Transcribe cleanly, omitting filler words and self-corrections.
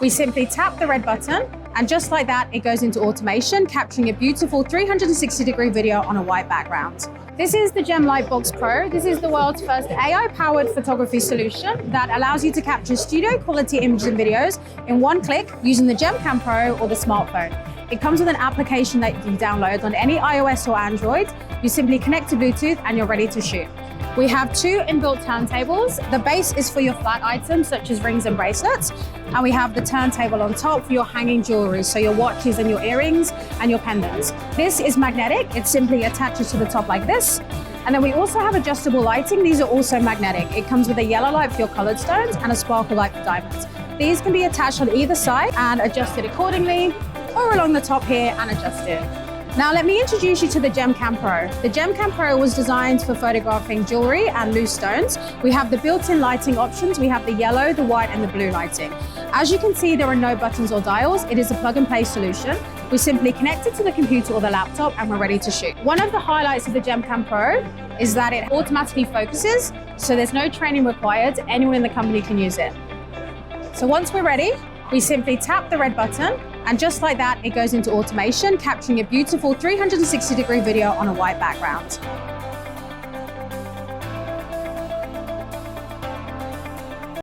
We simply tap the red button, and just like that, it goes into automation, capturing a beautiful 360-degree video on a white background. This is the GemLightbox Pro. This is the world's first AI-powered photography solution that allows you to capture studio-quality images and videos in one click using the GemCam Pro or the smartphone. It comes with an application that you download on any iOS or Android. You simply connect to Bluetooth and you're ready to shoot. We have two inbuilt turntables. The base is for your flat items such as rings and bracelets. And we have the turntable on top for your hanging jewelry, so your watches and your earrings and your pendants. This is magnetic. It simply attaches to the top like this. And then we also have adjustable lighting. These are also magnetic. It comes with a yellow light for your colored stones and a sparkle light for diamonds. These can be attached on either side and adjusted accordingly, or along the top here and adjusted. Now let me introduce you to the GemCam Pro. The GemCam Pro was designed for photographing jewelry and loose stones. We have the built-in lighting options. We have the yellow, the white, and the blue lighting. As you can see, there are no buttons or dials. It is a plug-and-play solution. We simply connect it to the computer or the laptop and we're ready to shoot. One of the highlights of the GemCam Pro is that it automatically focuses, so there's no training required. Anyone in the company can use it. So once we're ready, we simply tap the red button, and just like that, it goes into automation, capturing a beautiful 360-degree video on a white background.